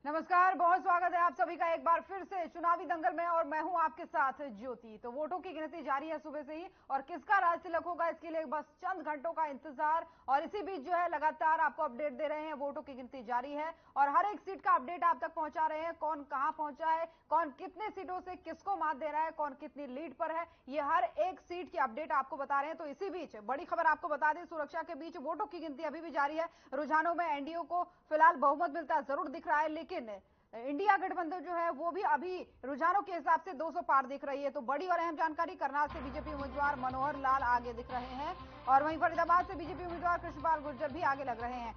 नमस्कार, बहुत स्वागत है आप सभी का एक बार फिर से चुनावी दंगल में और मैं हूं आपके साथ ज्योति। तो वोटों की गिनती जारी है सुबह से ही और किसका राज तिलक होगा इसके लिए बस चंद घंटों का इंतजार। और इसी बीच जो है लगातार आपको अपडेट दे रहे हैं। वोटों की गिनती जारी है और हर एक सीट का अपडेट आप तक पहुंचा रहे हैं। कौन कहां पहुंचा है, कौन कितने सीटों से किसको मात दे रहा है, कौन कितनी लीड पर है, ये हर एक सीट की अपडेट आपको बता रहे हैं। तो इसी बीच बड़ी खबर आपको बता दें, सुरक्षा के बीच वोटों की गिनती अभी भी जारी है। रुझानों में एनडीए को फिलहाल बहुमत मिलता जरूर दिख रहा है, लेकिन इंडिया गठबंधन जो है वो भी अभी रुझानों के हिसाब से 200 पार दिख रही है। तो बड़ी और अहम जानकारी, करनाल से बीजेपी उम्मीदवार मनोहर लाल आगे दिख रहे हैं और वहीं फरीदाबाद से बीजेपी उम्मीदवार कृष्णपाल गुर्जर भी आगे लग रहे हैं।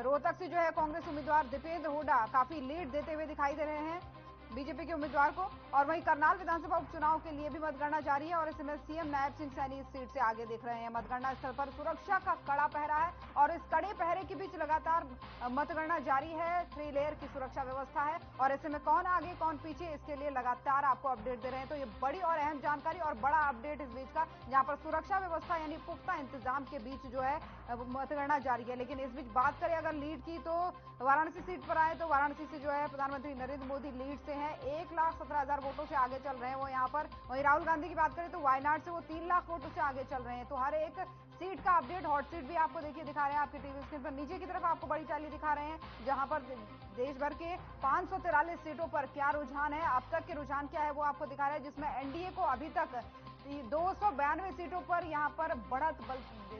रोहतक से जो है कांग्रेस उम्मीदवार दीपेंद्र हुड्डा काफी लीड देते हुए दिखाई दे रहे हैं बीजेपी के उम्मीदवार को। और वहीं करनाल विधानसभा उपचुनाव के लिए भी मतगणना जारी है और इसमें सीएम नायब सिंह सैनी इस सीट से आगे दिख रहे हैं। मतगणना स्थल पर सुरक्षा का कड़ा पहरा है और इस कड़े पहरे के बीच लगातार मतगणना जारी है। 3 लेयर की सुरक्षा व्यवस्था है और ऐसे में कौन आगे कौन पीछे, इसके लिए लगातार आपको अपडेट दे रहे हैं। तो ये बड़ी और अहम जानकारी और बड़ा अपडेट इस बीच का, जहां पर सुरक्षा व्यवस्था यानी पुख्ता इंतजाम के बीच जो है मतगणना जारी है। लेकिन इस बीच बात करें अगर लीड की, तो वाराणसी सीट पर आए तो वाराणसी से जो है प्रधानमंत्री नरेंद्र मोदी लीड से हैं, 1,17,000 वोटों से आगे चल रहे हैं वो यहाँ पर। वहीं राहुल गांधी की बात करें तो वायनाड से वो 3 लाख वोटों से आगे चल रहे हैं। तो हर एक सीट का अपडेट, हॉट सीट भी आपको देखिए दिखा रहे हैं आपके टीवी स्क्रीन पर। नीचे की तरफ आपको बड़ी टैली दिखा रहे हैं जहां पर देश भर के 543 सीटों पर क्या रुझान है, अब तक के रुझान क्या है वो आपको दिखा रहे हैं, जिसमें एनडीए को अभी तक 292 सीटों पर यहां पर बढ़त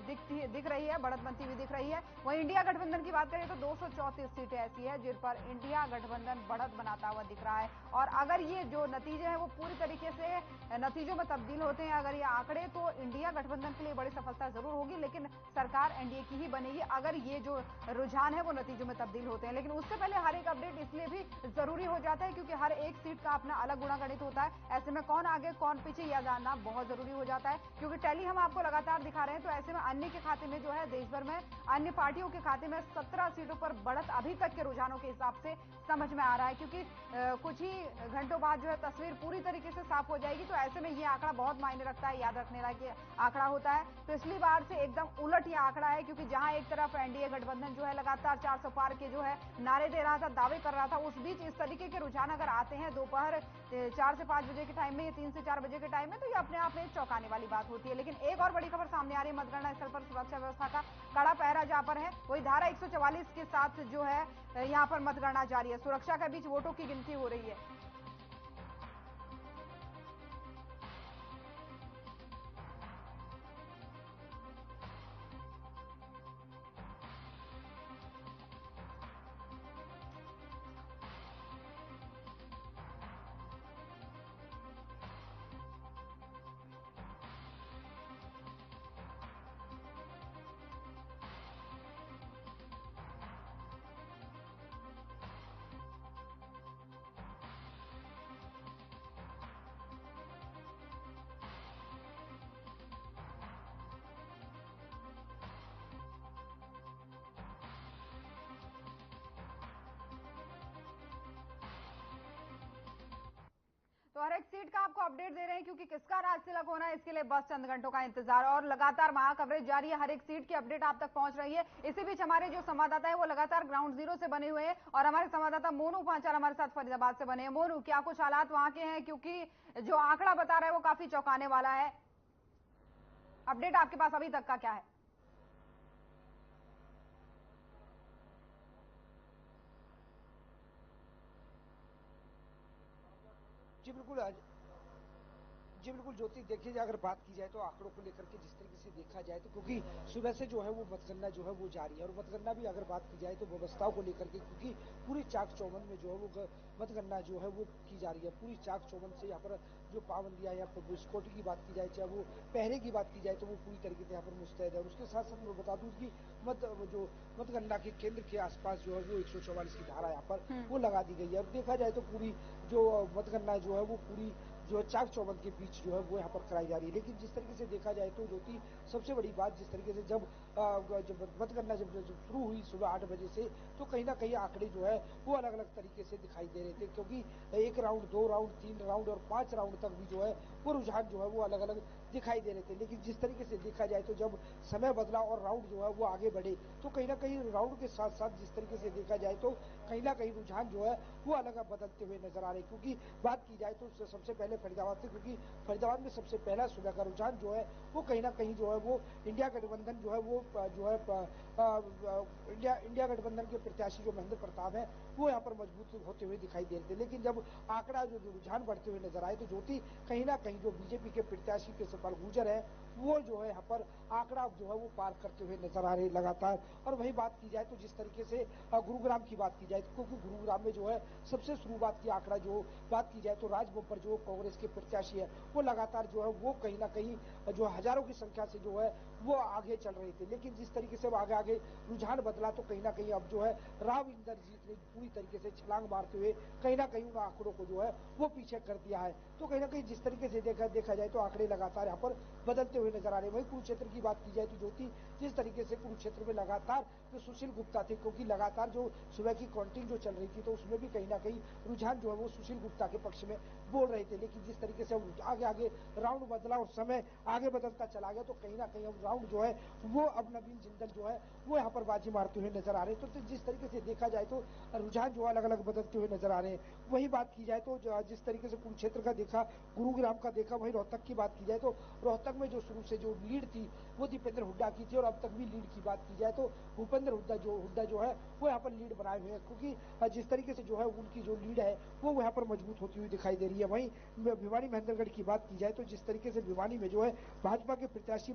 दिख रही है, बढ़त बनती हुई दिख रही है। वहीं इंडिया गठबंधन की बात करें तो 234 सीटें ऐसी है जिन पर इंडिया गठबंधन बढ़त बनाता हुआ दिख रहा है। और अगर ये जो नतीजे हैं वो पूरी तरीके से नतीजों में तब्दील होते हैं, अगर ये आंकड़े, तो इंडिया गठबंधन के लिए बड़ी सफलता जरूर होगी, लेकिन सरकार एनडीए की ही बनेगी अगर ये जो रुझान है वो नतीजों में तब्दील होते हैं। लेकिन उससे पहले हर एक अपडेट इसलिए भी जरूरी हो जाता है क्योंकि हर एक सीट का अपना अलग गुणागणित होता है। ऐसे में कौन आगे कौन पीछे यह जानना बहुत जरूरी हो जाता है, क्योंकि टैली हम आपको लगातार दिखा रहे हैं। तो ऐसे में अन्य के खाते में जो है, देश भर में अन्य पार्टियों के खाते में 17 सीटों पर बढ़त अभी तक के रुझानों के हिसाब से समझ में आ रहा है, क्योंकि कुछ ही घंटों बाद जो है तस्वीर पूरी तरीके से साफ हो जाएगी। तो ऐसे में ये आंकड़ा बहुत मायने रखता है, याद रखने लायक आंकड़ा होता है। पिछली बार से एकदम उलट ये आंकड़ा है, क्योंकि जहां एक तरफ एनडीए गठबंधन जो है लगातार 400 पार के जो है नारे दे रहा था, दावे कर रहा था, उस बीच इस तरीके के रुझान अगर आते हैं दोपहर 4 से 5 बजे के टाइम में, 3 से 4 बजे के टाइम में, तो ये अपने आप में एक चौंकाने वाली बात होती है। लेकिन एक और बड़ी खबर सामने आ रही है, मतगणना स्थल पर सुरक्षा व्यवस्था का कड़ा पहरा जहां पर है, वही धारा 144 के साथ जो है यहाँ पर मतगणना जारी है। सुरक्षा के बीच वोटों की गिनती हो रही है। तो हर एक सीट का आपको अपडेट दे रहे हैं, क्योंकि किसका राज तिलक होना है इसके लिए बस चंद घंटों का इंतजार और लगातार महा कवरेज जारी है। हर एक सीट की अपडेट आप तक पहुंच रही है। इसी बीच हमारे जो संवाददाता है वो लगातार ग्राउंड जीरो से बने हुए हैं और हमारे संवाददाता मोनू पांचाल हमारे साथ फरीदाबाद से बने हैं। मोनू, क्या कुछ हालात वहां के हैं, क्योंकि जो आंकड़ा बता रहा है वो काफी चौंकाने वाला है। अपडेट आपके पास अभी तक का क्या है? जी बिल्कुल। जी बिल्कुल ज्योति, देखिए अगर बात की जाए तो आंकड़ों को लेकर के जिस तरीके से देखा जाए तो, क्योंकि सुबह से जो है वो मतगणना जो है वो जारी है और मतगणना भी अगर बात की जाए तो व्यवस्थाओं को लेकर के, क्योंकि पूरी चाक चौबंद में जो है वो मतगणना जो है वो की जा रही है। पूरी चाक चौबंद से यहाँ पर जो पाबंदियां या फिर सिक्योरिटी की बात की जाए, चाहे वो पहरे की बात की जाए, तो वो पूरी तरीके से यहाँ पर मुस्तैद है। और उसके साथ साथ मैं बता दूं कि जो मतगणना के केंद्र के आसपास जो है वो 144 की धारा यहाँ पर वो लगा दी गई है। और देखा जाए तो पूरी जो मतगणना जो है वो पूरी जो चाक चौबंद के बीच जो है वो यहाँ पर कराई जा रही है। लेकिन जिस तरीके से देखा जाए तो ज्योति, सबसे बड़ी बात जिस तरीके से जब मतगणना जब शुरू हुई सुबह 8 बजे से, तो कहीं ना कहीं आंकड़े जो है वो अलग अलग तरीके से दिखाई दे रहे थे, क्योंकि 1 राउंड, 2 राउंड, 3 राउंड और 5 राउंड तक भी जो है वो रुझान जो है वो अलग अलग दिखाई दे रहे थे। लेकिन जिस तरीके से देखा जाए तो जब समय बदला और राउंड जो है वो आगे बढ़े तो कहीं ना कहीं राउंड के साथ साथ जिस तरीके से देखा जाए तो कहीं ना कहीं रुझान जो है वो अलग बदलते हुए नजर आ रहे। क्योंकि बात की जाए तो सबसे पहले फरीदाबाद से, क्योंकि फरीदाबाद में सबसे पहला सुबह का रुझान जो है वो कहीं ना कहीं जो है वो इंडिया गठबंधन जो है वो जो है इंडिया गठबंधन के प्रत्याशी जो महेंद्र प्रताप है वो यहाँ पर मजबूत होते हुए दिखाई दे रहे थे। लेकिन जब आंकड़ा जो रुझान बढ़ते हुए नजर आए तो ज्योति कहीं ना कहीं जो बीजेपी के प्रत्याशी के बलगुजर है वो जो है यहाँ पर आंकड़ा जो है वो पार करते हुए नजर आ रहे लगातार। और वही बात की जाए तो जिस तरीके से गुरुग्राम की बात की जाए तो क्योंकि गुरुग्राम में जो है सबसे शुरुआत की आंकड़ा जो बात की जाए तो राज बब्बर जो कांग्रेस के प्रत्याशी है वो लगातार जो है वो कहीं ना कहीं जो हजारों की संख्या से जो है वो आगे चल रहे थे। लेकिन जिस तरीके से आगे आगे रुझान बदला तो कहीं ना कहीं अब जो है राव इंदरजीत ने पूरी तरीके से छलांग मारते हुए कहीं ना कहीं उन आंकड़ों को जो है वो पीछे कर दिया है। तो कहीं ना कहीं जिस तरीके से देखा जाए तो आंकड़े लगातार यहाँ पर बदलते हुए नजर आ रहे हैं। वही कुरुक्षेत्र की बात की जाए तो ज्योति जिस तरीके से कुरुक्षेत्र में लगातार जो सुशील गुप्ता थे, क्योंकि लगातार जो सुबह की काउंटिंग जो चल रही थी तो उसमें भी कहीं ना कहीं रुझान जो है वो सुशील गुप्ता के पक्ष में बोल रहे थे। लेकिन जिस तरीके से आगे आगे राउंड बदला और समय आगे बदलता चला गया तो कहीं ना कहीं अब राउंड जो है वो अब नवीन जिंदल जो है वो यहाँ पर बाजी मारते हुए नजर आ रहे हैं। तो जिस तरीके से देखा जाए तो रुझान जो अलग अलग बदलते हुए नजर आ रहे हैं। वही बात की जाए तो जिस तरीके से कुरुक्षेत्र का देखा, गुरुग्राम का देखा, वही रोहतक की बात की जाए तो रोहतक में जो शुरू से जो लीड थी वो दीपेंद्र हुड्डा की थी और अब तक भी लीड की बात की जाए तो भूपेंद्र हुड्डा जो है वो यहाँ पर लीड बनाए हुए हैं। क्योंकि जिस तरीके से जो है उनकी जो लीड है वो यहाँ पर मजबूत होती हुई दिखाई दे रही है। वहीं भिवानी महेंद्रगढ़ की बात की जाए तो जिस तरीके से भिवानी में जो है भाजपा के प्रत्याशी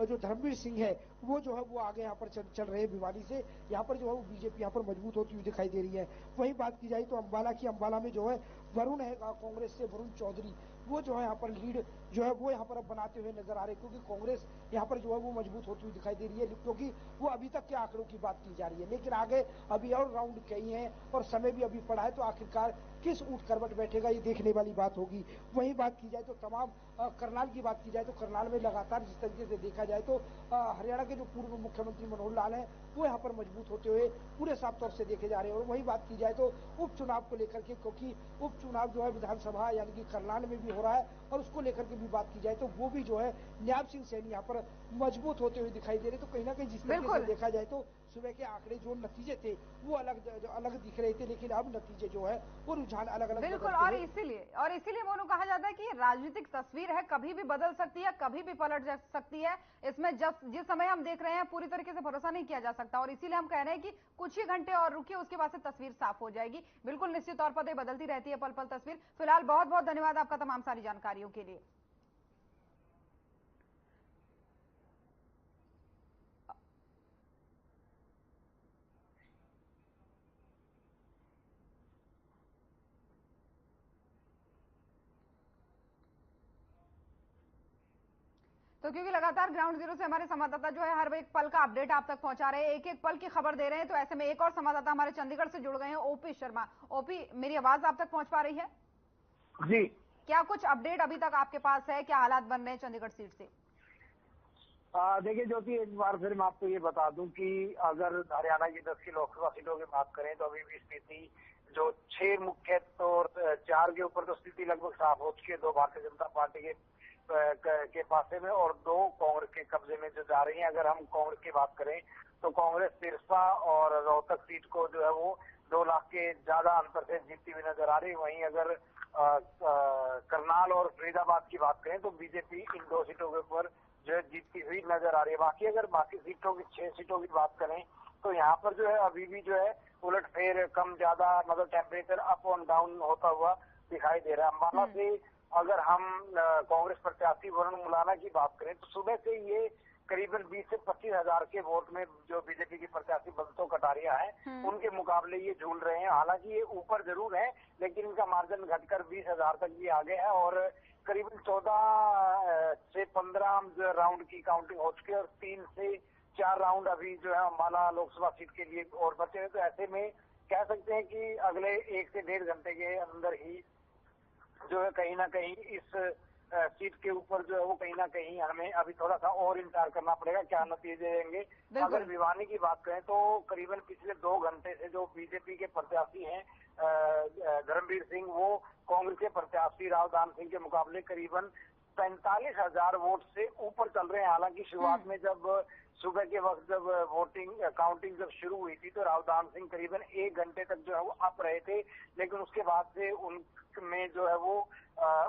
जो धर्मवीर सिंह है वो जो है वो आगे यहाँ पर चल रहे हैं भिवानी से। यहाँ पर जो है वो बीजेपी यहाँ पर मजबूत होती हुई दिखाई दे रही है। वही बात की जाए तो अंबाला की, अंबाला में जो है वरुण है कांग्रेस से वरुण चौधरी वो जो है यहाँ पर लीड जो है वो यहाँ पर अब बनाते हुए नजर आ रहे हैं। क्योंकि कांग्रेस यहाँ पर जो है वो मजबूत होती हुई दिखाई दे रही है क्योंकि वो अभी तक के आंकड़ों की बात की जा रही है। लेकिन आगे अभी और राउंड कई हैं और समय भी अभी पड़ा है तो आखिरकार किस ऊंट करवट बैठेगा ये देखने वाली बात होगी। वही बात की जाए तो तमाम करनाल की बात की जाए तो करनाल में लगातार जिस तरीके से देखा जाए तो हरियाणा के जो पूर्व मुख्यमंत्री मनोहर लाल हैं वो यहाँ पर मजबूत होते हुए पूरे साफ तौर से देखे जा रहे हैं। और वही बात की जाए तो उपचुनाव को लेकर के, क्योंकि उपचुनाव जो है विधानसभा यानी कि करनाल में भी हो रहा है और उसको लेकर के भी बात की जाए तो वो भी जो है न्याब सिंह सैनी यहाँ पर मजबूत होते हुए दिखाई दे रहे। तो कहीं ना कहीं जिस तरीके से देखा जाए तो सुबह के आंकड़े जो नतीजे थे वो अलग दिख रहे थे, लेकिन अब नतीजे जो है वो रुझान अलग अलग बिल्कुल। और इसीलिए मोनू कहा जाता है कि ये राजनीतिक तस्वीर है, कभी भी बदल सकती है, कभी भी पलट सकती है। इसमें जिस समय हम देख रहे हैं पूरी तरीके से भरोसा नहीं किया जा सकता और इसीलिए हम कह रहे हैं कि कुछ ही घंटे और रुकिए, उसके बाद से तस्वीर साफ हो जाएगी। बिल्कुल निश्चित तौर पर बदलती रहती है पल पल तस्वीर। फिलहाल बहुत बहुत धन्यवाद आपका तमाम सारी जानकारियों के लिए। तो क्योंकि लगातार ग्राउंड जीरो से हमारे संवाददाता जो है हर एक पल का अपडेट आप तक पहुंचा रहे हैं, एक एक पल की खबर दे रहे हैं, तो ऐसे में एक और संवाददाता हमारे चंडीगढ़ से जुड़ गए हैं, ओपी शर्मा। ओपी, मेरी आवाज आप तक पहुंच पा रही है? जी, क्या कुछ अपडेट अभी तक आपके पास है? क्या हालात बन रहे हैं चंडीगढ़ सीट से? देखिए ज्योति, एक बार फिर मैं आपको ये बता दूं कि अगर हरियाणा की 10 की लोकसभा सीटों की बात करें तो अभी भी स्थिति जो 6 मुख्य और 4 के ऊपर तो स्थिति लगभग साफ हो चुकी है। 2 भारतीय जनता पार्टी के पासे में और 2 कांग्रेस के कब्जे में जो जा रही है। अगर हम कांग्रेस की बात करें तो कांग्रेस सिरसा और रोहतक सीट को जो है वो 2 लाख के ज्यादा अंतर से जीतती हुई नजर आ रही है। वहीं अगर करनाल और फरीदाबाद की बात करें तो बीजेपी इन 2 सीटों के ऊपर जो है जीतती हुई नजर आ रही है। बाकी अगर बाकी सीटों की 6 सीटों की बात करें तो यहाँ पर जो है अभी भी जो है उलटफेर कम ज्यादा मतलब टेम्परेचर अप और डाउन होता हुआ दिखाई दे रहा है। अम्बाला से अगर हम कांग्रेस प्रत्याशी वरुण मुलाना की बात करें तो सुबह से ये करीबन 20 से 25 हजार के वोट में जो बीजेपी की प्रत्याशी बंतो कटारिया है उनके मुकाबले ये झूल रहे हैं। हालांकि ये ऊपर जरूर है लेकिन इनका मार्जिन घटकर 20 हजार तक भी आ गया है और करीबन 14 से 15 राउंड की काउंटिंग हो चुकी है और 3 से 4 राउंड अभी जो है अम्बाला लोकसभा सीट के लिए और बचे हैं। तो ऐसे में कह सकते हैं कि अगले 1 से 1.5 घंटे के अंदर ही जो है कहीं ना कहीं इस सीट के ऊपर जो है वो कहीं ना कहीं हमें अभी थोड़ा सा और इंतजार करना पड़ेगा क्या नतीजे देंगे। अगर भिवानी की बात करें तो करीबन पिछले 2 घंटे से जो बीजेपी के प्रत्याशी हैं धर्मवीर सिंह वो कांग्रेस के प्रत्याशी राव दान सिंह के मुकाबले करीबन 45,000 वोट से ऊपर चल रहे हैं। हालांकि शुरुआत में जब सुबह के वक्त जब वोटिंग काउंटिंग जब शुरू हुई थी तो राव दान सिंह करीबन 1 घंटे तक जो है वो अप रहे थे, लेकिन उसके बाद से उनमें जो है वो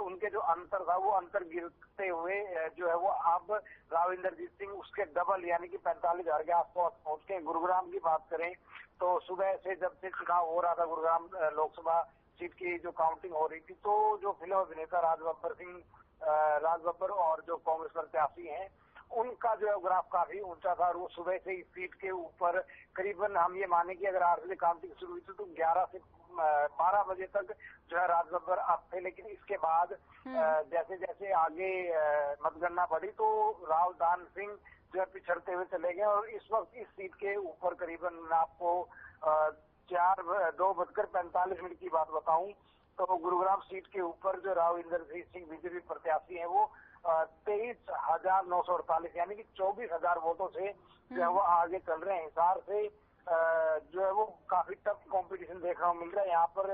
उनके जो अंतर था वो अंतर गिरते हुए जो है वो अब राव इंद्रजीत सिंह उसके डबल यानी कि 45,000 के आसपास पहुंच के। गुरुग्राम की बात करें तो सुबह से जब से चुनाव हो रहा था गुरुग्राम लोकसभा सीट की जो काउंटिंग हो रही थी तो जो फिल्म अभिनेता राज बब्बर और जो कांग्रेस प्रत्याशी हैं उनका जो है ग्राफ काफी ऊंचा था और वो सुबह से इस सीट के ऊपर करीबन हम ये माने कि अगर 8 बजे काउंटिंग शुरू हुई थी तो 11 से 12 बजे तक जो है राज बब्बर अब थे, लेकिन इसके बाद जैसे जैसे आगे मतगणना बढ़ी तो राव दान सिंह जो है पिछड़ते हुए चले गए और इस वक्त इस सीट के ऊपर करीबन आपको 2:45 की बात बताऊं तो गुरुग्राम सीट के ऊपर जो राव इंद्रजीत सिंह बीजेपी प्रत्याशी हैं वो 23,948 यानी कि 24,000 वोटों से जो है वो आगे चल रहे हैं। हिसार से जो है वो काफी टफ कंपटीशन देखने को मिल रहा है। यहाँ पर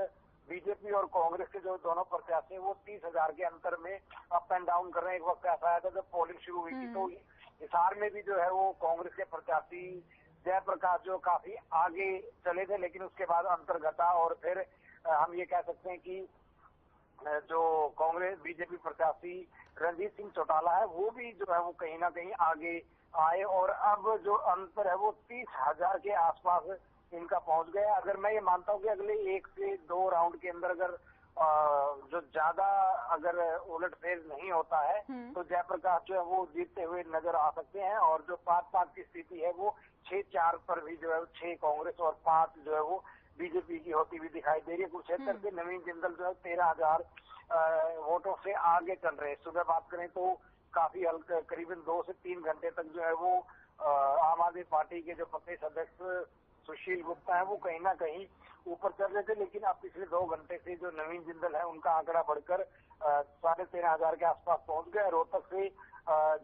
बीजेपी और कांग्रेस के जो दोनों प्रत्याशी हैं वो 30,000 के अंतर में अप एंड डाउन कर रहे हैं। एक वक्त ऐसा आया था जब पोलिंग शुरू हुई थी तो हिसार में भी जो है वो कांग्रेस के प्रत्याशी जयप्रकाश जो काफी आगे चले थे, लेकिन उसके बाद अंतर घटा और फिर हम ये कह सकते हैं कि जो कांग्रेस बीजेपी प्रत्याशी रणजीत सिंह चौटाला है वो भी जो है वो कहीं ना कहीं आगे आए और अब जो अंतर है वो 30,000 के आसपास इनका पहुंच गया। अगर मैं ये मानता हूँ कि अगले 1 से 2 राउंड के अंदर अगर जो ज्यादा अगर उलटफेर नहीं होता है तो जयप्रकाश जो है वो जीतते हुए नजर आ सकते हैं और जो 5-5 की स्थिति है वो 6-4 पर भी जो है 6 कांग्रेस और 5 जो है वो बीजेपी की होती हुई दिखाई दे रही है। कुरुक्षेत्र से नवीन जिंदल जो है 13,000 वोटों से आगे चल रहे हैं। सुबह बात करें तो काफी हल्का करीबन 2 से 3 घंटे तक जो है वो आम आदमी पार्टी के जो प्रदेश अध्यक्ष सुशील गुप्ता है वो कहीं ना कहीं ऊपर चल रहे थे, लेकिन अब पिछले 2 घंटे से जो नवीन जिंदल है उनका आंकड़ा बढ़कर 13,500 के आसपास पहुंच गया। रोहतक से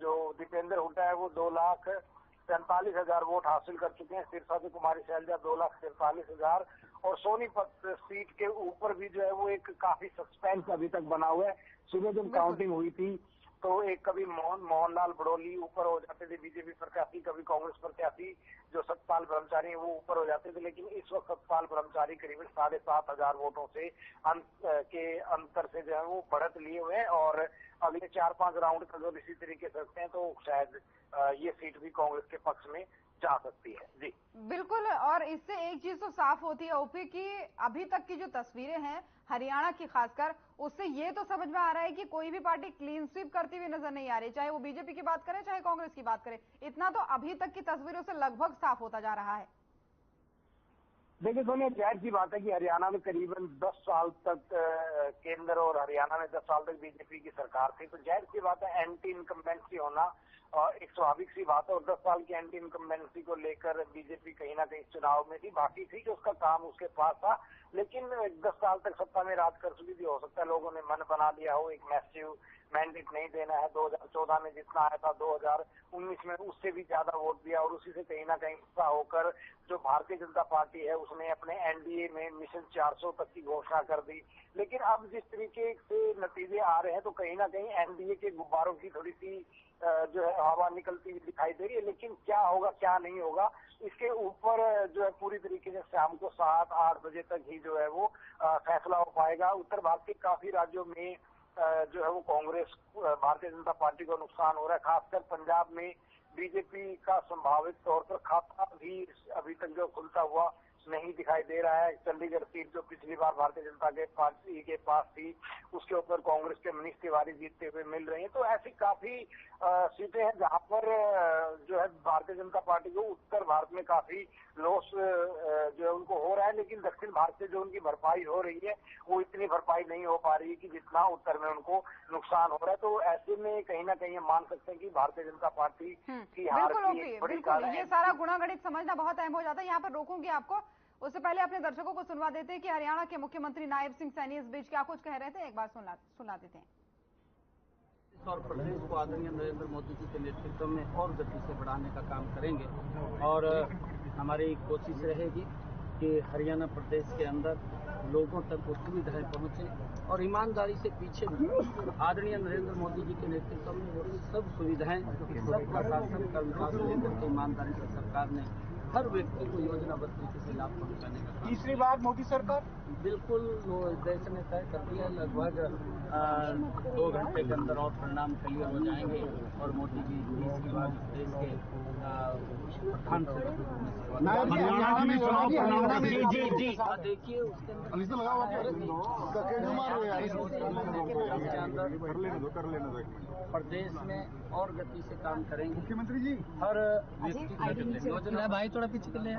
जो दीपेंद्र हुड्डा है वो 2,45,000 वोट हासिल कर चुके हैं। सिरसा से कुमारी शैलजा 2,43,000 और सोनीपत सीट के ऊपर भी जो है वो एक काफी सस्पेंस अभी तक बना हुआ है। सुबह जब काउंटिंग हुई थी तो एक कभी मोहनलाल बड़ोली ऊपर हो जाते थे बीजेपी प्रत्याशी, कभी कांग्रेस प्रत्याशी जो सतपाल ब्रह्मचारी है वो ऊपर हो जाते थे, लेकिन इस वक्त सतपाल ब्रह्मचारी करीबन 7,500 वोटों से के अंतर से जो है वो बढ़त लिए हुए हैं और अगले 4-5 राउंड का अगर इसी तरीके से रखते हैं तो शायद ये सीट भी कांग्रेस के पक्ष में जा सकती है। जी बिल्कुल, और इससे एक चीज तो साफ होती है ओपी की अभी तक की जो तस्वीरें हैं हरियाणा की खासकर उससे ये तो समझ में आ रहा है कि कोई भी पार्टी क्लीन स्वीप करती हुई नजर नहीं आ रही, चाहे वो बीजेपी की बात करे चाहे कांग्रेस की बात करे। इतना तो अभी तक की तस्वीरों से लगभग साफ होता जा रहा है। देखिए सोनिया, जाहिर सी बात है कि हरियाणा में करीबन 10 साल तक केंद्र और हरियाणा में 10 साल तक बीजेपी की सरकार थी, तो जाहिर सी बात है एंटी इनकम्बेंसी होना एक स्वाभाविक सी बात है और 10 साल की एंटी इनकम्बेंसी को लेकर बीजेपी कहीं ना कहीं चुनाव में थी। बाकी थी कि उसका काम उसके पास था, लेकिन 10 साल तक सत्ता में राज कर चुकी थी। हो सकता है लोगों ने मन बना लिया हो एक मैसिव मैंडेट नहीं देना है। 2014 में जितना आया था 2019 में उससे भी ज्यादा वोट दिया और उसी से कहीं ना कहीं गुस्सा होकर जो भारतीय जनता पार्टी है उसने अपने एनडीए में मिशन 400 तक की घोषणा कर दी। लेकिन अब जिस तरीके से नतीजे आ रहे हैं तो कहीं ना कहीं एनडीए के गुब्बारों की थोड़ी सी जो है हवा निकलती हुई दिखाई दे रही है, लेकिन क्या होगा क्या नहीं होगा इसके ऊपर जो है पूरी तरीके से शाम को 7-8 बजे तक ही जो है वो फैसला हो पाएगा। उत्तर भारत के काफी राज्यों में जो है वो कांग्रेस भारतीय जनता पार्टी को नुकसान हो रहा है। खासकर पंजाब में बीजेपी का संभावित तौर पर खाता भी अभी तक जो खुलता हुआ नहीं दिखाई दे रहा है। चंडीगढ़ सीट जो पिछली बार भारतीय जनता पार्टी के पास थी उसके ऊपर कांग्रेस के मनीष तिवारी जीतते हुए मिल रही हैं। तो ऐसी काफी सीटें हैं जहां पर जो है भारतीय जनता पार्टी को उत्तर भारत में काफी लॉस जो है उनको हो रहा है, लेकिन दक्षिण भारत से जो उनकी भरपाई हो रही है वो इतनी भरपाई नहीं हो पा रही है कि जितना उत्तर में उनको नुकसान हो रहा है। तो ऐसे में कहीं ना कहीं हम मान सकते हैं कि भारतीय जनता पार्टी की हार की बड़ी कारण है। ये सारा गुणागणित समझना बहुत अहम हो जाता है। यहाँ पर रोकूंगी आपको, उससे पहले अपने दर्शकों को सुनवा देते हैं कि हरियाणा के मुख्यमंत्री नायब सिंह सैनी इस बीच क्या कुछ कह रहे थे, एक बार सुना देते हैं। और प्रदेश को आदरणीय नरेंद्र मोदी जी के नेतृत्व में और गति से बढ़ाने का काम करेंगे और हमारी कोशिश रहेगी कि हरियाणा प्रदेश के अंदर लोगों तक वो सुविधाएं पहुंचे और ईमानदारी से पीछे आदरणीय नरेंद्र मोदी जी के नेतृत्व में वो सब सुविधाएं, सब प्रशासन का विकास लेकर के ईमानदारी से सरकार ने हर व्यक्ति को योजनाबद्ध तरीके से लाभ पहुंचाने का काम। तीसरी बार मोदी सरकार बिल्कुल वो देश ने तय कर दिया, लगभग 2 घंटे के अंदर और परिणाम क्लियर हो जाएंगे और मोदी जी तीसरी बार देश के प्रधान देखिए उसके अंदर प्रदेश में और गति से काम करेंगे मुख्यमंत्री जी। हर व्यक्ति योजना भाई थोड़ा पीछे कर ले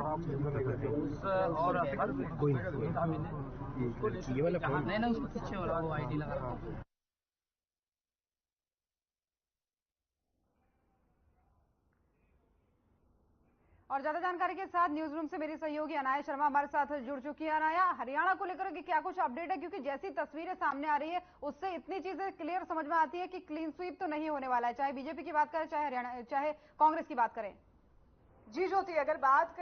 और हर व्यक्ति सुविधा मिले उसको नहीं ना उसको पीछे वाला वो आईडी लगा रहा हूँ। और ज्यादा जानकारी के साथ न्यूज रूम से मेरी सहयोगी अनाया शर्मा हमारे साथ जुड़ चुकी है। अनाया, हरियाणा को लेकर के क्या कुछ अपडेट है, क्योंकि जैसी तस्वीरें सामने आ रही है उससे इतनी चीजें क्लियर समझ में आती है कि क्लीन स्वीप तो नहीं होने वाला है, चाहे बीजेपी की बात करें, चाहे हरियाणा, चाहे कांग्रेस की बात करें। जी ज्योति, अगर बात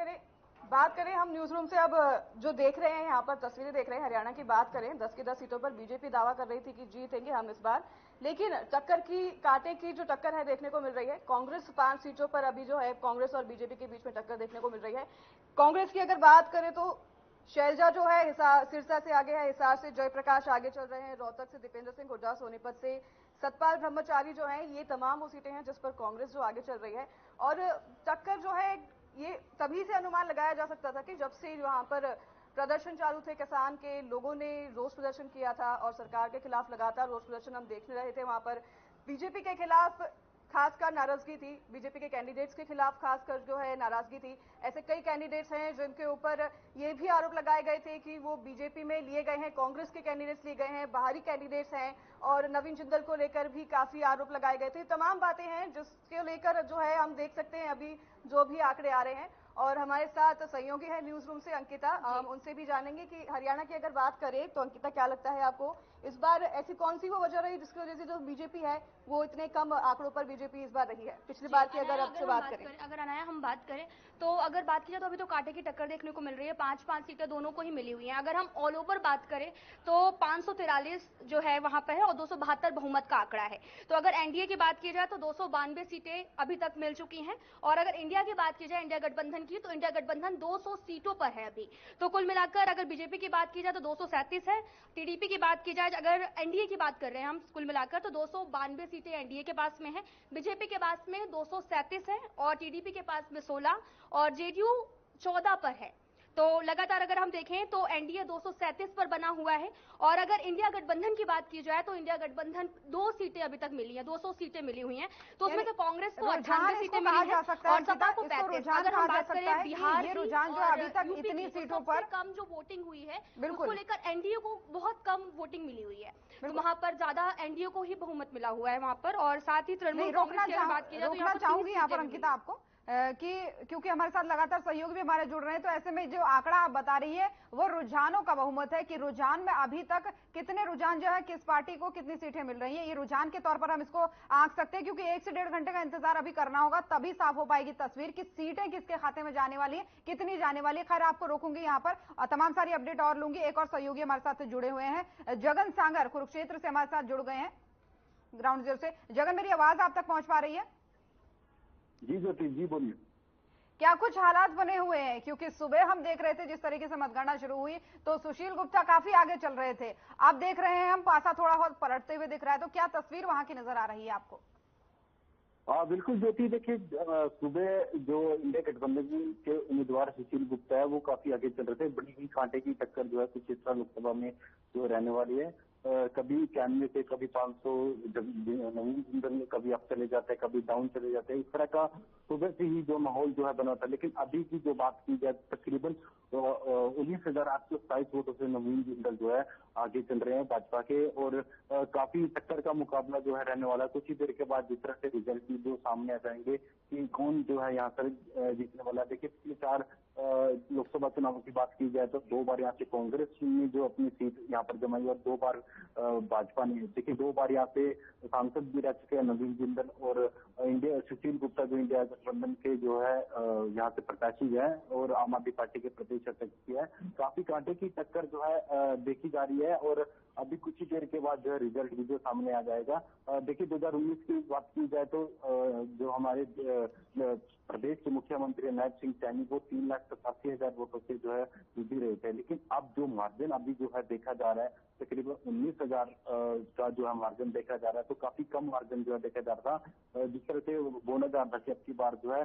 करें हम न्यूज रूम से अब जो देख रहे हैं, यहाँ पर तस्वीरें देख रहे हैं, हरियाणा की बात करें 10 की 10 सीटों पर बीजेपी दावा कर रही थी कि जीतेंगे हम इस बार, लेकिन टक्कर की कांटे की जो टक्कर है देखने को मिल रही है। कांग्रेस 5 सीटों पर अभी जो है कांग्रेस और बीजेपी के बीच में टक्कर देखने को मिल रही है। कांग्रेस की अगर बात करें तो शैलजा जो है सिरसा से आगे है, हिसार से जयप्रकाश आगे चल रहे हैं, रोहतक से दीपेंद्र सिंह हुड्डा, सोनीपत से सतपाल ब्रह्मचारी जो है, ये तमाम वो सीटें हैं जिस पर कांग्रेस जो आगे चल रही है। और टक्कर जो है ये तभी से अनुमान लगाया जा सकता था कि जब से वहां पर प्रदर्शन चालू थे, किसान के लोगों ने रोष प्रदर्शन किया था और सरकार के खिलाफ लगातार रोष प्रदर्शन हम देखने रहे थे। वहां पर बीजेपी के खिलाफ खासकर नाराजगी थी, बीजेपी के कैंडिडेट्स के खिलाफ खासकर जो है नाराजगी थी। ऐसे कई कैंडिडेट्स हैं जिनके ऊपर ये भी आरोप लगाए गए थे कि वो बीजेपी में लिए गए हैं, कांग्रेस के कैंडिडेट्स लिए गए हैं, बाहरी कैंडिडेट्स हैं, और नवीन जिंदल को लेकर भी काफी आरोप लगाए गए थे। तमाम बातें हैं जिसके लेकर जो है हम देख सकते हैं अभी जो भी आंकड़े आ रहे हैं। और हमारे साथ सहयोगी है न्यूज रूम से अंकिता, हम उनसे भी जानेंगे कि हरियाणा की अगर बात करें तो अंकिता क्या लगता है आपको, इस बार ऐसी कौन सी वो वजह रही जिसकी वजह से जो बीजेपी है वो इतने कम आंकड़ों पर बीजेपी इस बार रही है पिछली बार की अगर आपसे बात करें? अगर अनाया हम बात करें तो अगर बात की जाए तो अभी तो कांटे की टक्कर देखने को मिल रही है, 5-5 सीटें दोनों को ही मिली हुई हैं। अगर हम ऑल ओवर बात करें तो 543 जो है वहां पर है और 272 बहुमत का आंकड़ा है। तो अगर एनडीए की बात की जाए तो 292 सीटें अभी तक मिल चुकी हैं, और अगर इंडिया की बात की जाए, इंडिया गठबंधन की, तो इंडिया गठबंधन 200 सीटों पर है अभी। तो कुल मिलाकर अगर बीजेपी की बात की जाए तो 237 है, टीडीपी की बात की जाए, अगर एनडीए की बात कर रहे हैं हम कुल मिलाकर तो 292 सीटें एनडीए के पास में है, बीजेपी के पास में 237 है और टीडीपी के पास में 16 और जेडीयू 14 पर है। तो लगातार अगर हम देखें तो एनडीए 237 पर बना हुआ है। और अगर इंडिया गठबंधन की बात की जाए तो इंडिया गठबंधन 2 सीटें अभी तक मिली हैं, 200 सीटें मिली हुई हैं, तो उसमें से कांग्रेस को 98 सीटें मिली हैं और सपा को 35। अगर हम बात करें बिहार की रुझान जो अभी तक इतनी सीटों पर कम जो वोटिंग हुई है उसको लेकर एनडीए को बहुत कम वोटिंग मिली हुई है, तो वहां पर ज्यादा एनडीए को ही बहुमत मिला हुआ है वहां पर। और साथ ही तृणमूल कांग्रेस की बात की जाए तो रोकना चाहूंगी यहाँ पर अंकिता आपको कि क्योंकि हमारे साथ लगातार सहयोगी भी हमारे जुड़ रहे हैं, तो ऐसे में जो आंकड़ा आप बता रही है वो रुझानों का बहुमत है कि रुझान में अभी तक कितने रुझान जो है किस पार्टी को कितनी सीटें मिल रही है, ये रुझान के तौर पर हम इसको आंक सकते हैं, क्योंकि 1 से 1.5 घंटे का इंतजार अभी करना होगा, तभी साफ हो पाएगी तस्वीर कि सीटें किसके खाते में जाने वाली है, कितनी जाने वाली है। खैर आपको रोकूंगी यहाँ पर, तमाम सारी अपडेट और लूंगी। एक और सहयोगी हमारे साथ जुड़े हुए हैं, जगन सांगर कुरुक्षेत्र से हमारे साथ जुड़ गए हैं ग्राउंड जीरो से। जगन, मेरी आवाज आप तक पहुंच पा रही है? जी ज्योति जी बोलिए। क्या कुछ हालात बने हुए हैं, क्योंकि सुबह हम देख रहे थे जिस तरीके से मतगणना शुरू हुई तो सुशील गुप्ता काफी आगे चल रहे थे, अब देख रहे हैं हम पासा थोड़ा बहुत पलटते हुए दिख रहा है, तो क्या तस्वीर वहां की नजर आ रही है आपको? बिल्कुल ज्योति, देखिए सुबह जो इंडिया गठबंधन के उम्मीदवार सुशील गुप्ता है वो काफी आगे चल रहे थे। बड़ी ही कांटे की टक्कर जो है कुरुक्षेत्र लोकसभा में जो रहने वाली है, कभी 91 से कभी 500 नवीन जिंदल कभी अप चले जाते हैं, कभी डाउन चले जाते हैं, इस तरह का सुबह से ही जो माहौल जो है बना था। लेकिन अभी की जो बात की जाए तकरीबन 19,827 वोटों से नवीन जिंदल जो है आगे चल रहे हैं भाजपा के, और काफी टक्कर का मुकाबला जो है रहने वाला है। कुछ ही देर के बाद जिस तरह से रिजल्ट जो सामने आ जाएंगे कि कौन जो है यहाँ पर जीतने वाला है। देखिए पिछले 4 लोकसभा चुनावों की बात की जाए तो 2 बार यहाँ से कांग्रेस ने जो अपनी सीट यहाँ पर जमाई और 2 बार भाजपा ने। देखिए 2 बार यहाँ पे सांसद भी रह चुके हैं नवीन जिंदल, और इंडिया सुशील गुप्ता जो इंडिया गठबंधन के जो है यहाँ से प्रत्याशी है और आम आदमी पार्टी के प्रदेश अध्यक्ष है। काफी कांटे की टक्कर जो है देखी जा रही है, और अभी कुछ ही देर के बाद जो है रिजल्ट भी जो सामने आ जाएगा। देखिए 2019 की बात की जाए तो जो हमारे प्रदेश के मुख्यमंत्री नायब सिंह सैनी वो 3,87,000 वोटों से जो है जीत रहे थे, लेकिन अब जो मार्जिन अभी जो है देखा जा रहा है तकरीबन 19,000 का जो है मार्जिन देखा जा रहा है, तो काफी कम मार्जिन जो है देखा जा रहा था। जिस तरह से बोला जा रहा था कि अब की बार जो है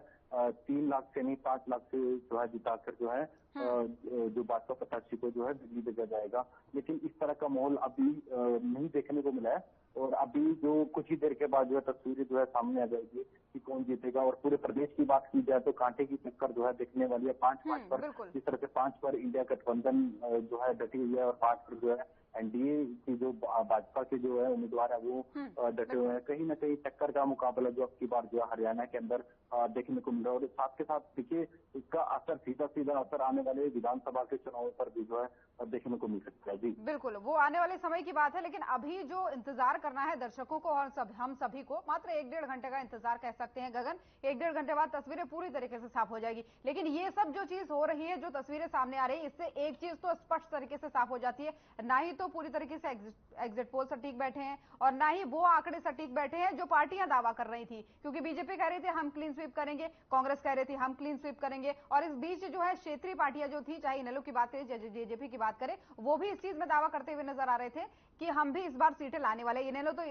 3 लाख से नहीं 5 लाख से जो है जिताकर जो है जो भाजपा प्रत्याशी को जो है दिल्ली भेजा जाएगा, लेकिन इस तरह का माहौल अभी नहीं देखने को मिला है। और अभी जो कुछ ही देर के बाद जो है तस्वीरें जो है सामने आ जाएगी कि कौन जीतेगा। और पूरे प्रदेश की बात की जाए तो कांटे की टक्कर जो है देखने वाली है 5-5 पर। जिस तरह से 5 पर इंडिया गठबंधन जो है डटी हुई है, और 5 पर जो है एनडीए की जो भाजपा के जो है उम्मीदवार है वो डटे हुए हैं। कहीं ना कहीं टक्कर का मुकाबला जो अब की बार जो है हरियाणा के अंदर देखने को मिल रहा है। और साथ के साथ देखिए इसका असर सीधा असर आने वाले विधानसभा के चुनाव पर भी जो है देखने को मिल सकता है। जी बिल्कुल, वो आने वाले समय की बात है, लेकिन अभी जो इंतजार करना है दर्शकों को और हम सभी को मात्र 1-1.5 घंटे का इंतजार कह सकते हैं गगन। 1-1.5 घंटे बाद तस्वीरें पूरी तरीके से साफ हो जाएगी। लेकिन ये सब जो चीज हो रही है, जो तस्वीरें सामने आ रही है, इससे एक चीज तो स्पष्ट तरीके से साफ हो जाती है, ना ही तो पूरी तरीके से एग्जिट पोल सटीक बैठे हैं और ना ही वो आंकड़े सटीक बैठे हैं जो पार्टियां दावा कर रही थी। क्योंकि बीजेपी कह रही थी हम क्लीन स्वीप करेंगे, कांग्रेस कह रही थी हम क्लीन स्वीप करेंगे, और इस बीच जो है क्षेत्रीय पार्टियां जो थी, चाहे इनेलो की बात करें, जेजेपी की बात करें, वो भी इस चीज में दावा करते हुए नजर आ रहे थे कि हम भी इस बार सीटें लाने वाले। इनेलो तो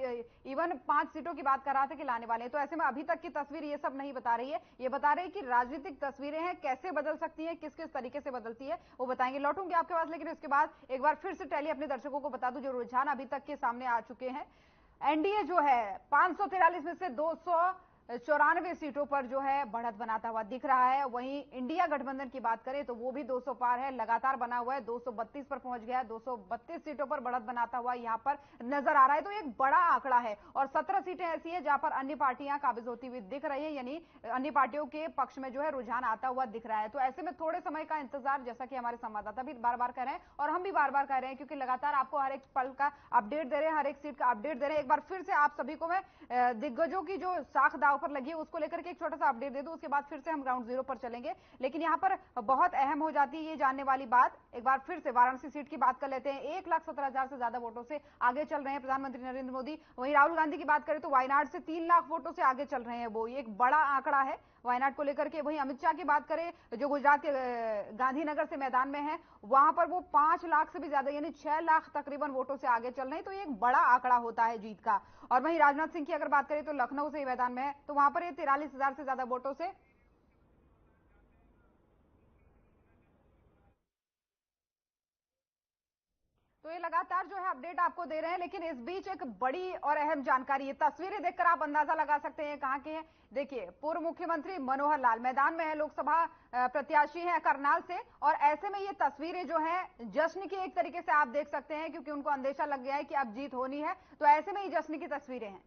इवन 5 सीटों की बात कर रहा था कि लाने वाले हैं। तो ऐसे में अभी तक की तस्वीर ये सब नहीं बता रही है, ये बता रही है कि राजनीतिक तस्वीरें हैं, कैसे बदल सकती हैं, किस किस तरीके से बदलती है, वो बताएंगे। लौटूंगी आपके पास, लेकिन इसके बाद एक बार फिर से टैली अपने दर्शकों को बता दूं जो रुझान अभी तक के सामने आ चुके हैं। एनडीए जो है 543 में से 294 सीटों पर जो है बढ़त बनाता हुआ दिख रहा है। वहीं इंडिया गठबंधन की बात करें तो वो भी 200 पार है, लगातार बना हुआ है, 232 पर पहुंच गया है, 232 सीटों पर बढ़त बनाता हुआ यहां पर नजर आ रहा है। तो एक बड़ा आंकड़ा है, और 17 सीटें ऐसी है जहां पर अन्य पार्टियां काबिज होती हुई दिख रही है, यानी अन्य पार्टियों के पक्ष में जो है रुझान आता हुआ दिख रहा है। तो ऐसे में थोड़े समय का इंतजार, जैसा कि हमारे संवाददाता भी बार बार कह रहे हैं और हम भी बार बार कह रहे हैं, क्योंकि लगातार आपको हर एक पल का अपडेट दे रहे हैं, हर एक सीट का अपडेट दे रहे हैं। एक बार फिर से आप सभी को मैं दिग्गजों की जो साख दाव पर लगी है उसको लेकर के एक छोटा सा अपडेट दे दूं, उसके बाद फिर से हम ग्राउंड जीरो पर चलेंगे। लेकिन यहां पर बहुत अहम हो जाती है ये जानने वाली बात, एक बार फिर से वाराणसी सीट की बात कर लेते हैं। 1,17,000 से ज्यादा वोटों से आगे चल रहे हैं प्रधानमंत्री नरेंद्र मोदी। वहीं राहुल गांधी की बात करें तो वायनाड से 3 लाख वोटों से आगे चल रहे हैं, वो एक बड़ा आंकड़ा है वायनाड को लेकर के। वहीं अमित शाह की बात करें जो गुजरात के गांधीनगर से मैदान में है, वहां पर वो 5 लाख से भी ज्यादा यानी 6 लाख तकरीबन वोटों से आगे चल रहे हैं। तो ये एक बड़ा आंकड़ा होता है जीत का। और वहीं राजनाथ सिंह की अगर बात करें तो लखनऊ से मैदान में है, तो वहां पर ये 43,000 से ज्यादा वोटों से तो ये लगातार जो है अपडेट आपको दे रहे हैं। लेकिन इस बीच एक बड़ी और अहम जानकारी, ये तस्वीरें देखकर आप अंदाजा लगा सकते हैं कहां के हैं। देखिए पूर्व मुख्यमंत्री मनोहर लाल मैदान में है, लोकसभा प्रत्याशी हैं करनाल से, और ऐसे में ये तस्वीरें जो है जश्न की एक तरीके से आप देख सकते हैं, क्योंकि उनको अंदेशा लग गया है कि अब जीत होनी है। तो ऐसे में ये जश्न की तस्वीरें हैं।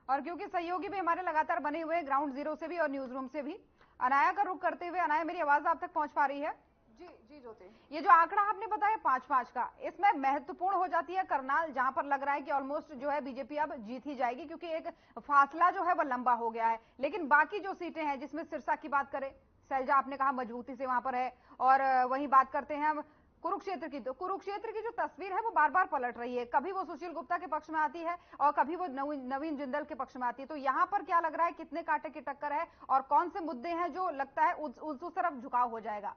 और क्योंकि सहयोगी भी हमारे लगातार बने हुए हैं ग्राउंड जीरो से भी और न्यूज रूम से भी, अनाया का रुख करते हुए, अनाया मेरी आवाज आप तक पहुंच पा रही है? जी जी ज्योति, ये जो आंकड़ा आपने बताया 5-5 का, इसमें महत्वपूर्ण हो जाती है करनाल, जहां पर लग रहा है कि ऑलमोस्ट जो है बीजेपी अब जीत ही जाएगी, क्योंकि एक फासला जो है वो लंबा हो गया है। लेकिन बाकी जो सीटें हैं, जिसमें सिरसा की बात करें, शैलजा आपने कहा मजबूती से वहां पर है, और वहीं बात करते हैं हम कुरुक्षेत्र की, तो कुरुक्षेत्र की जो तस्वीर है वो बार बार पलट रही है, कभी वो सुशील गुप्ता के पक्ष में आती है और कभी वो नवीन जिंदल के पक्ष में आती है। तो यहाँ पर क्या लग रहा है, कितने कांटे की टक्कर है और कौन से मुद्दे हैं जो लगता है उस तरफ झुकाव हो जाएगा?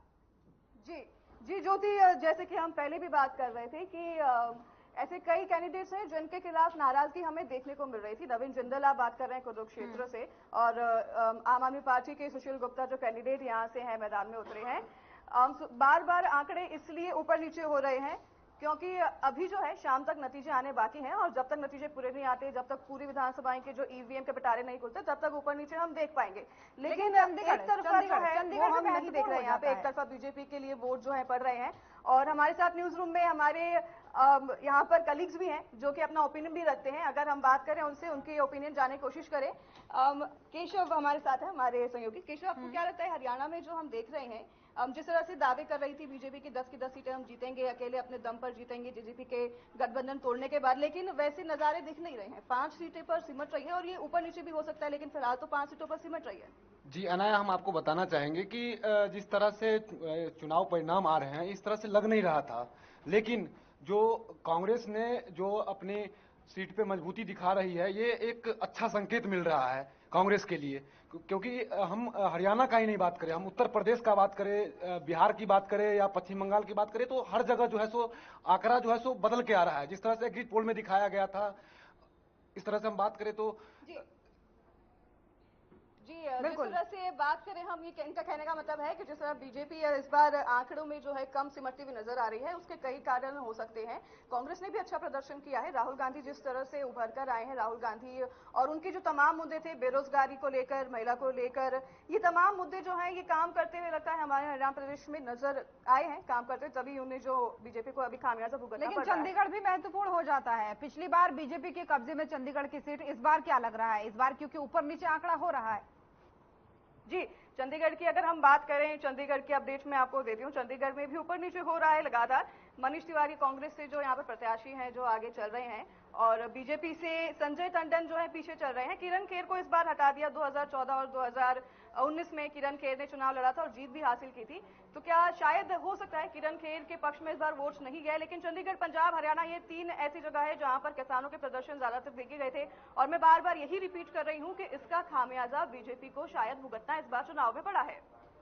जी जी ज्योति, जैसे कि हम पहले भी बात कर रहे थे कि ऐसे कई कैंडिडेट्स हैं जिनके खिलाफ नाराजगी हमें देखने को मिल रही थी। नवीन जिंदल आप बात कर रहे हैं कुरुक्षेत्र से, और आम आदमी पार्टी के सुशील गुप्ता जो कैंडिडेट यहाँ से हैं मैदान में उतरे हैं। बार बार आंकड़े इसलिए ऊपर नीचे हो रहे हैं क्योंकि अभी जो है शाम तक नतीजे आने बाकी हैं और जब तक नतीजे पूरे नहीं आते, जब तक पूरी विधानसभाएं के जो ईवीएम के पिटारे नहीं खुलते, तब तक ऊपर नीचे हम देख पाएंगे। लेकिन एक तरफा जो है वो हम नहीं देख रहे हैं। यहाँ पे एक तरफा बीजेपी के लिए वोट जो है पड़ रहे हैं और हमारे साथ न्यूज रूम में हमारे यहाँ पर कलीग्स भी हैं जो कि अपना ओपिनियन भी रखते हैं। अगर हम बात करें उनसे, उनके ओपिनियन जानने की कोशिश करें। केशव हमारे साथ है, हमारे सहयोगी। केशव, आपको क्या लगता है हरियाणा में जो हम देख रहे हैं, जिस तरह से दावे कर रही थी बीजेपी की 10 की 10 सीटें हम जीतेंगे, अकेले अपने दम पर जीतेंगे जेजेपी के गठबंधन तोड़ने के बाद, लेकिन वैसे नजारे दिख नहीं रहे हैं। 5 सीटें पर सिमट रही है और ये ऊपर नीचे भी हो सकता है, लेकिन फिलहाल तो 5 सीटों पर सिमट रही है। जी अनाया, हम आपको बताना चाहेंगे कि जिस तरह से चुनाव परिणाम आ रहे हैं इस तरह से लग नहीं रहा था, लेकिन जो कांग्रेस ने जो अपनी सीट पे मजबूती दिखा रही है ये एक अच्छा संकेत मिल रहा है कांग्रेस के लिए। क्योंकि हम हरियाणा का ही नहीं बात करें, हम उत्तर प्रदेश का बात करें, बिहार की बात करें या पश्चिम बंगाल की बात करें, तो हर जगह जो है सो आंकड़ा जो है सो बदल के आ रहा है। जिस तरह से एग्जिट पोल में दिखाया गया था, इस तरह से हम बात करें तो जी जिस तरह से बात करें हम, ये इनका कहने का मतलब है कि जिस तरह बीजेपी इस बार आंकड़ों में जो है कम सिमटती हुई नजर आ रही है, उसके कई कारण हो सकते हैं। कांग्रेस ने भी अच्छा प्रदर्शन किया है। राहुल गांधी जिस तरह से उभर कर आए हैं, राहुल गांधी और उनके जो तमाम मुद्दे थे, बेरोजगारी को लेकर, महिला को लेकर, ये तमाम मुद्दे जो है ये काम करते हुए लगता है हमारे हरियाणा प्रदेश में नजर आए हैं काम करते, तभी उन्हें जो बीजेपी को अभी खामियाजा भुगतना पड़ रहा है। लेकिन चंडीगढ़ भी महत्वपूर्ण हो जाता है। पिछली बार बीजेपी के कब्जे में चंडीगढ़ की सीट, इस बार क्या लग रहा है? इस बार क्योंकि ऊपर नीचे आंकड़ा हो रहा है। जी, चंडीगढ़ की अगर हम बात करें, चंडीगढ़ की अपडेट मैं आपको देती हूँ। चंडीगढ़ में भी ऊपर नीचे हो रहा है लगातार। मनीष तिवारी कांग्रेस से जो यहाँ पर प्रत्याशी हैं जो आगे चल रहे हैं, और बीजेपी से संजय टंडन जो है पीछे चल रहे हैं। किरण खेर को इस बार हटा दिया। 2014 और 2019 में किरण खेर ने चुनाव लड़ा था और जीत भी हासिल की थी। तो क्या शायद हो सकता है किरण खेर के पक्ष में इस बार वोट्स नहीं गए, लेकिन चंडीगढ़, पंजाब, हरियाणा, ये 3 ऐसी जगह है जहां पर किसानों के प्रदर्शन ज्यादातर देखे गए थे। और मैं बार बार यही रिपीट कर रही हूं कि इसका खामियाजा बीजेपी को शायद भुगतना इस बार चुनाव में पड़ा है।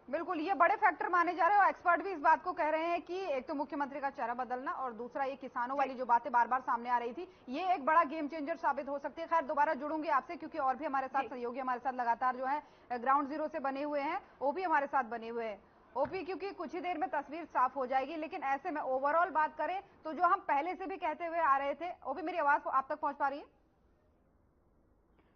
बिल्कुल, ये बड़े फैक्टर माने जा रहे हैं और एक्सपर्ट भी इस बात को कह रहे हैं कि एक तो मुख्यमंत्री का चेहरा बदलना और दूसरा ये किसानों वाली जो बातें बार बार सामने आ रही थी, ये एक बड़ा गेम चेंजर साबित हो सकती है। खैर, दोबारा जुड़ूंगी आपसे क्योंकि और भी हमारे साथ सहयोगी हमारे साथ लगातार जो है ग्राउंड जीरो से बने हुए हैं, वो भी हमारे साथ बने हुए हैं। ओपी, क्योंकि कुछ ही देर में तस्वीर साफ हो जाएगी, लेकिन ऐसे में ओवरऑल बात करें तो जो हम पहले से भी कहते हुए आ रहे थे, ओपी मेरी आवाज आप तक पहुंच पा रही है?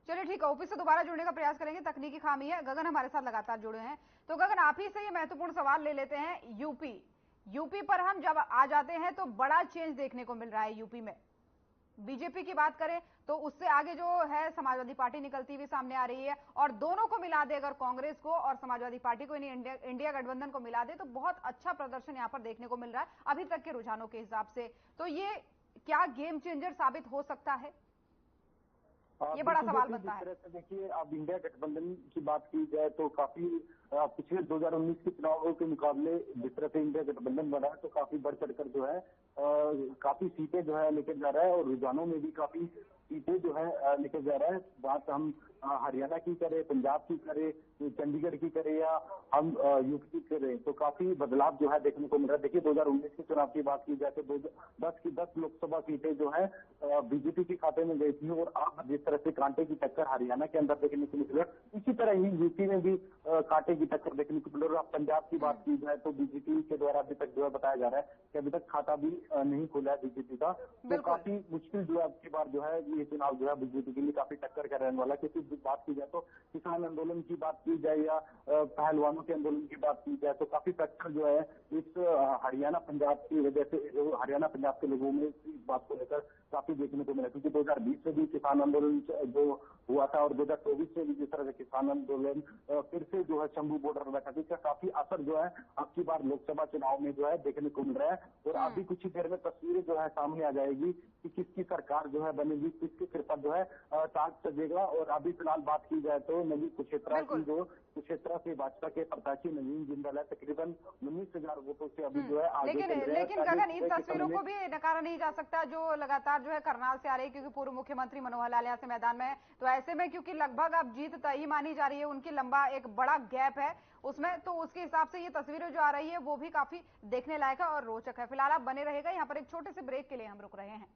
चलिए ठीक है, ऑफिस से दोबारा जुड़ने का प्रयास करेंगे, तकनीकी खामी है। गगन हमारे साथ लगातार जुड़े हैं, तो गगन आप ही से ये महत्वपूर्ण सवाल ले लेते हैं। यूपी पर हम जब आ जाते हैं तो बड़ा चेंज देखने को मिल रहा है यूपी में। बीजेपी की बात करें तो उससे आगे जो है समाजवादी पार्टी निकलती हुई सामने आ रही है, और दोनों को मिला दे, अगर कांग्रेस को और समाजवादी पार्टी को, इंडिया गठबंधन को मिला दे, तो बहुत अच्छा प्रदर्शन यहां पर देखने को मिल रहा है अभी तक के रुझानों के हिसाब से। तो ये क्या गेम चेंजर साबित हो सकता है? ये बड़ा सवाल बनता है। देखिए, अब इंडिया गठबंधन की बात की जाए तो काफी पिछले 2019 के चुनावों के मुकाबले जिस तरह से इंडिया गठबंधन बना है तो काफी बढ़ चढ़कर जो है काफी सीटें जो है लेकर जा रहा है, और रुझानों में भी काफी सीटें जो है लेकर जा रहा है। बात हम हरियाणा की करें, पंजाब की करें, चंडीगढ़ की करें या हम यूपी की करें, तो काफी बदलाव जो है देखने को मिल रहा है। देखिए, 2019 के चुनाव की बात की जाए तो 10 की 10 लोकसभा सीटें जो है बीजेपी के खाते में गई थी, और अब जिस तरह से कांटे की टक्कर हरियाणा के अंदर देखने को मिल रही है, इसी तरह ही यूपी में भी कांटे की टक्कर देखने को मिल रही है। और पंजाब की बात की जाए तो बीजेपी के द्वारा अभी तक जो है बताया जा रहा है कि अभी तक खाता भी नहीं खोला है बीजेपी का। तो काफी मुश्किल जो है अब की बार जो है ये चुनाव जो है बीजेपी के लिए काफी टक्कर का रहने वाला है। क्योंकि बात की जाए तो किसान आंदोलन की बात की जाए या पहलवानों के आंदोलन की बात की जाए तो काफी टक्कर जो है इस हरियाणा पंजाब की वजह से, जो हरियाणा पंजाब के लोगों में इस बात को लेकर काफी देखने को मिला। क्योंकि 2020 से भी किसान आंदोलन जो हुआ था और 2024 में भी जिस तरह से किसान आंदोलन फिर से जो है शंभू बॉर्डर पर बैठा था, इसका काफी असर जो है अब की बार लोकसभा चुनाव में जो है देखने को मिल रहा है। और अभी कुछ ही देर में तस्वीरें जो है सामने आ जाएगी कि किसकी सरकार जो है बनेगी, किसके सिर पर जो है ताज सजेगा। और अभी फिलहाल बात की जाए तो नवीन कुशेत्रा की, जो कुशेत्रा से भाजपा के प्रत्याशी नवीन जिंदाल है, तकरीबन 19,000 वोटों से अभी जो है आगे चल रहे हैं। लेकिन गगन, इन तस्वीरों को भी नकारा नहीं जा सकता जो लगातार जो है करनाल से आ रही है, क्योंकि पूर्व मुख्यमंत्री मनोहर लाल यहाँ से मैदान में है। तो ऐसे में क्योंकि लगभग अब जीत तय मानी जा रही है, उनकी लंबा एक बड़ा गैप है उसमें, तो उसके हिसाब से ये तस्वीरें जो आ रही है वो भी काफी देखने लायक है और रोचक है। फिलहाल आप बने रहेगा, यहाँ पर एक छोटे से ब्रेक के लिए हम रुक रहे हैं।